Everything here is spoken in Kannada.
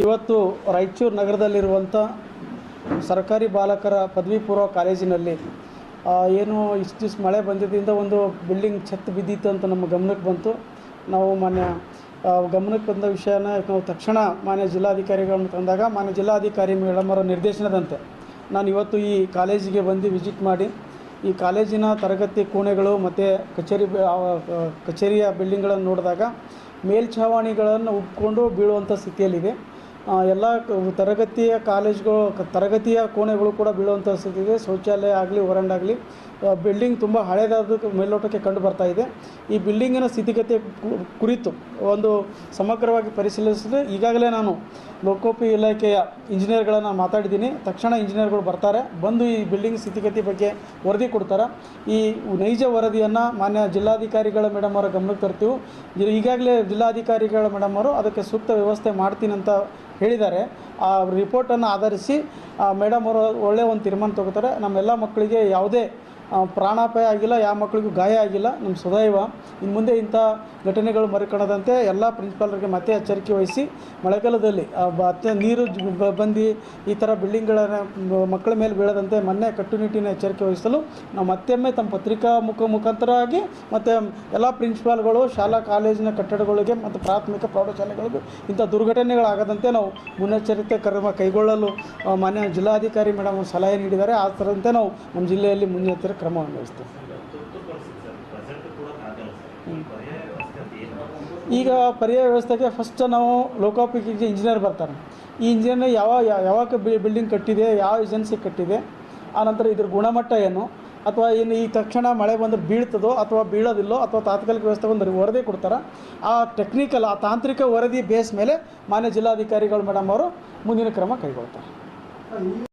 ಇವತ್ತು ರಾಯಚೂರು ನಗರದಲ್ಲಿರುವಂಥ ಸರ್ಕಾರಿ ಬಾಲಕರ ಪದವಿ ಪೂರ್ವ ಕಾಲೇಜಿನಲ್ಲಿ ಏನು ಇಷ್ಟು ದಿವಸ ಮಳೆ ಬಂದಿದ್ದರಿಂದ ಒಂದು ಬಿಲ್ಡಿಂಗ್ ಛತ್ತು ಬಿದ್ದಿತ್ತು ಅಂತ ನಮ್ಮ ಗಮನಕ್ಕೆ ಬಂತು. ನಾವು ಗಮನಕ್ಕೆ ಬಂದ ವಿಷಯನ ನಾವು ತಕ್ಷಣ ಮಾನ್ಯ ಜಿಲ್ಲಾಧಿಕಾರಿಗಳನ್ನು ತಂದಾಗ ಮಾನ್ಯ ಜಿಲ್ಲಾಧಿಕಾರಿ ಮೇಡಮರ ನಿರ್ದೇಶನದಂತೆ ನಾನು ಇವತ್ತು ಈ ಕಾಲೇಜಿಗೆ ಬಂದು ವಿಸಿಟ್ ಮಾಡಿ ಈ ಕಾಲೇಜಿನ ತರಗತಿ ಕೋಣೆಗಳು ಮತ್ತು ಕಚೇರಿಯ ಬಿಲ್ಡಿಂಗ್ಗಳನ್ನು ನೋಡಿದಾಗ ಮೇಲ್ಛಾವಣಿಗಳನ್ನು ಉಬ್ಕೊಂಡು ಬೀಳುವಂಥ ಸ್ಥಿತಿಯಲ್ಲಿದೆ. ಎಲ್ಲ ತರಗತಿಯ ತರಗತಿಯ ಕೋಣೆಗಳು ಕೂಡ ಬೀಳುವಂಥ ಸ್ಥಿತಿ ಇದೆ. ಶೌಚಾಲಯ ಆಗಲಿ ವರಂಡಾಗಲಿ ಬಿಲ್ಡಿಂಗ್ ತುಂಬ ಹಳೆಯದಾದ ಮೇಲ್ನೋಟಕ್ಕೆ ಕಂಡು ಬರ್ತಾ ಇದೆ. ಈ ಬಿಲ್ಡಿಂಗಿನ ಸ್ಥಿತಿಗತಿ ಕುರಿತು ಒಂದು ಸಮಗ್ರವಾಗಿ ಪರಿಶೀಲಿಸಿದ್ರೆ ಈಗಾಗಲೇ ನಾನು ಲೋಕೋಪಯೋಗಿ ಇಲಾಖೆಯ ಇಂಜಿನಿಯರ್ಗಳನ್ನು ಮಾತಾಡಿದ್ದೀನಿ. ತಕ್ಷಣ ಇಂಜಿನಿಯರ್ಗಳು ಬರ್ತಾರೆ, ಬಂದು ಈ ಬಿಲ್ಡಿಂಗ್ ಸ್ಥಿತಿಗತಿ ಬಗ್ಗೆ ವರದಿ ಕೊಡ್ತಾರೆ. ಈ ನೈಜ ವರದಿಯನ್ನು ಮಾನ್ಯ ಜಿಲ್ಲಾಧಿಕಾರಿಗಳ ಮೇಡಮ್ ಅವರ ಗಮನಕ್ಕೆ ತರ್ತೀವಿ. ಈಗಾಗಲೇ ಜಿಲ್ಲಾಧಿಕಾರಿಗಳ ಮೇಡಮ್ ಅವರು ಅದಕ್ಕೆ ಸೂಕ್ತ ವ್ಯವಸ್ಥೆ ಮಾಡ್ತೀನಿ ಅಂತ ಹೇಳಿದ್ದಾರೆ. ಆ ರಿಪೋರ್ಟನ್ನು ಆಧರಿಸಿ ಮೇಡಮ್ ಅವರು ಒಳ್ಳೆಯ ಒಂದು ತೀರ್ಮಾನ ತಗೋತಾರೆ. ನಮ್ಮೆಲ್ಲ ಮಕ್ಕಳಿಗೆ ಯಾವುದೇ ಪ್ರಾಣಾಪಾಯ ಆಗಿಲ್ಲ, ಯಾವ ಮಕ್ಕಳಿಗೂ ಗಾಯ ಆಗಿಲ್ಲ. ನಮ್ಮ ಸದೈವ ಇನ್ನು ಮುಂದೆ ಇಂಥ ಘಟನೆಗಳು ಮರುಕಣದಂತೆ ಎಲ್ಲ ಪ್ರಿನ್ಸಿಪಾಲರಿಗೆ ಮತ್ತೆ ಎಚ್ಚರಿಕೆ ವಹಿಸಿ ಮಳೆಗಾಲದಲ್ಲಿ ನೀರು ಬಂದು ಈ ಥರ ಬಿಲ್ಡಿಂಗ್ಗಳ ಮಕ್ಕಳ ಮೇಲೆ ಬೀಳದಂತೆ ಮೊನ್ನೆ ಕಟ್ಟುನಿಟ್ಟಿನ ಎಚ್ಚರಿಕೆ ವಹಿಸಲು ನಾವು ಮತ್ತೊಮ್ಮೆ ತಮ್ಮ ಪತ್ರಿಕಾ ಮುಖಾಂತರವಾಗಿ ಮತ್ತು ಎಲ್ಲ ಪ್ರಿನ್ಸಿಪಾಲ್ಗಳು ಶಾಲಾ ಕಾಲೇಜಿನ ಕಟ್ಟಡಗಳಿಗೆ ಮತ್ತು ಪ್ರಾಥಮಿಕ ಪ್ರೌಢಶಾಲೆಗಳಿಗೂ ಇಂಥ ದುರ್ಘಟನೆಗಳಾಗದಂತೆ ನಾವು ಮುನ್ನೆಚ್ಚರಿಕೆ ಕ್ರಮ ಕೈಗೊಳ್ಳಲು ಮಾನ್ಯ ಜಿಲ್ಲಾಧಿಕಾರಿ ಮೇಡಮ್ ಸಲಹೆ ನೀಡಿದ್ದಾರೆ. ಆ ಥರಂತೆ ನಾವು ನಮ್ಮ ಜಿಲ್ಲೆಯಲ್ಲಿ ಮುನ್ನೆಚ್ಚರಿಕೆ ಕ್ರಮವನ್ನು ವಹಿಸ್ತೀವಿ. ಈಗ ಪರ್ಯಾಯ ವ್ಯವಸ್ಥೆಗೆ ಫಸ್ಟ್ ನಾವು ಲೋಕೋಪಯೋಗಿ ಇಂಜಿನಿಯರ್ ಬರ್ತಾರೆ. ಈ ಇಂಜಿನಿಯರ್ನ ಯಾವಾಗ ಬಿಲ್ಡಿಂಗ್ ಕಟ್ಟಿದೆ, ಯಾವ ಏಜೆನ್ಸಿ ಕಟ್ಟಿದೆ, ಆನಂತರ ಇದ್ರ ಗುಣಮಟ್ಟ ಏನು, ಅಥವಾ ಏನು ಈ ತಕ್ಷಣ ಮಳೆ ಬಂದರೆ ಬೀಳ್ತದೋ ಅಥವಾ ಬೀಳೋದಿಲ್ಲೋ ಅಥವಾ ತಾತ್ಕಾಲಿಕ ವ್ಯವಸ್ಥೆ ಒಂದು ವರದಿ ಕೊಡ್ತಾರೆ. ಆ ತಾಂತ್ರಿಕ ವರದಿ ಬೇಸ್ ಮೇಲೆ ಮಾನ್ಯ ಜಿಲ್ಲಾಧಿಕಾರಿಗಳು ಮೇಡಮ್ ಅವರು ಮುಂದಿನ ಕ್ರಮ ಕೈಗೊಳ್ತಾರೆ.